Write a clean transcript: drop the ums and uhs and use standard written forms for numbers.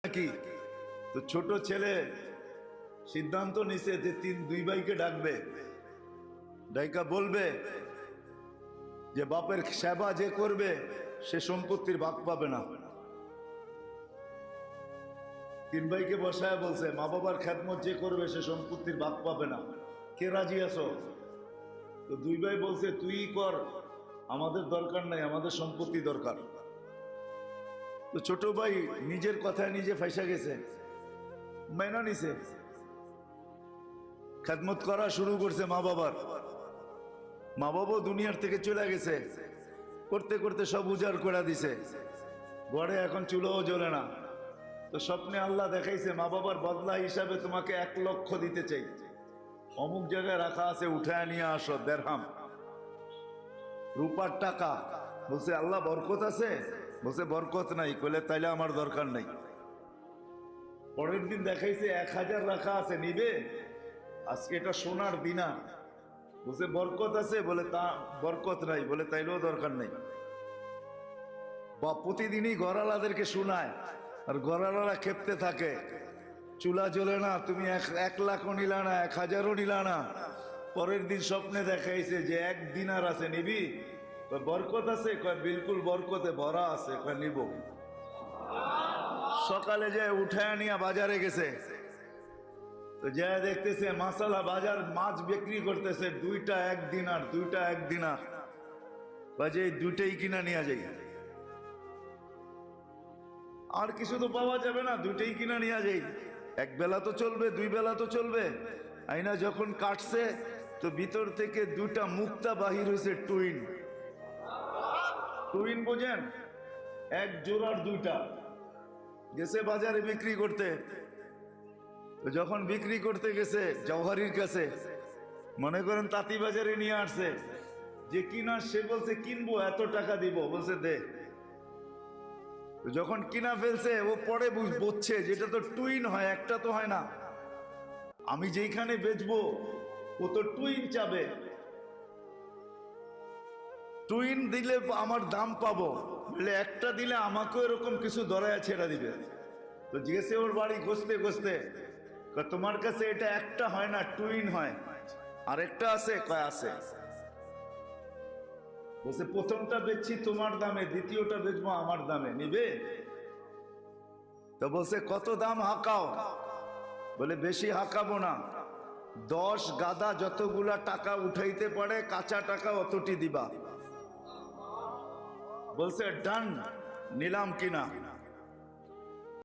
নাকি? তো ছোট ছেলে সিদ্ধান্ত নিছে যে দুই ভাইকে ডাকবে, ডাইকা বলবে যে বাপের সেবা যে করবে সে সম্পত্তির ভাগ পাবে না। তিন ভাইকে বসায় বলছে মা বাবার খেদমত যে করবে সে সম্পত্তির ভাগ পাবে না, কে রাজি আছো? তো দুই ভাই বলছে তুই কর, আমাদের দরকার নাই, আমাদের সম্পত্তি দরকার। তো ছোট ভাই নিজের কথায় নিজে ফাইসা গেছে, মাইনা নিছে, খেদমত করা শুরু করছে মা বাবার। মা বাবাও দুনিয়ার থেকে চলে গেছে, করতে করতে সব উজাড় করে দিছে, ঘরে এখন চুলোও জ্বলে না। তো স্বপ্নে আল্লাহ দেখাইছে মা বাবার বদলা হিসাবে তোমাকে 1 লক্ষ দিতে চাই, অমুক জায়গায় রাখা আছে, উঠায় নিয়ে আসো, দেড়হাম রূপার টাকা। বলছে আল্লাহ বরকত আছে? বলছে বরকত নাই। কইলে তাইলে আমার দরকার নাই। পরের দিন দেখাইছে 1000 রাখা আছে, নিবে? আজকে এটা সোনার দিনার। বলছে বরকত আছে? বলে তা বরকত নাই। বলে তাইলেও দরকার নাই। বা প্রতিদিনই ঘরালাদেরকে শোনায়, আর ঘরালারা খেপতে থাকে, চুলা জ্বলে না, তুমি 1 লাখও নিলা না, 1000ও নিলা না। পরের দিন স্বপ্নে দেখাইছে যে 1 দিনার আছে, নিবি? বরকত আছে? কয় বিলকুল বরকতে ভরা আছে। কয় নিব। সকালে যায় উঠায় নিয়ে বাজারে গেছে, তো যা দেখতেছে মাসালা বাজার মাছ বিক্রি করতেছে, 2টা 1 দিনার, 2টা 1 দিনার। বাজে এই 2টাই কিনা নিয়ে যাই, আর কিছু তো পাওয়া যাবে না, 2টাই কিনা নিয়ে যাই। 1 বেলা তো চলবে, 2 বেলা তো চলবে। আইনা যখন কাটছে তো ভিতর থেকে 2টা মুক্তা বাহির হয়েছে, টুইন। টুইন বোঝেন? 1 জোড়ার 2টা। গেছে বাজারে বিক্রি করতে। তো যখন বিক্রি করতে গেছে জওহারির কাছে, মনে করেন তাঁতি বাজারে নিয়ে আসছে, যে কিনা সে বলছে কিনবো, এত টাকা দিব। বলছে দে। যখন কিনা ফেলছে ও পরে বুঝছে যেটা তো টুইন হয়, একটা তো হয় না। আমি যেখানে বেচবো ও তো টুইন চাবে, টুইন দিলে আমার দাম পাবো, বলে একটা দিলে আমাকেও এরকম কিছু দরায়া ছেড়া দিবে। তো জিজ্ঞেসে ওর বাড়ি খুঁজতে খুঁজতে, তোমার কাছে এটা একটা হয় না, টুইন হয়, আর একটা আছে? কয় আছে। বলছে প্রথমটা বেচছি তোমার দামে, দ্বিতীয়টা বেচবো আমার দামে, নিবে? তো বলছে কত দাম হাঁকাও? বলে বেশি হাঁকাবো না, 10 গাদা যতগুলা টাকা উঠাইতে পারে কাঁচা টাকা অতটি দিবা। বলছে ডান, নিলাম কিনা।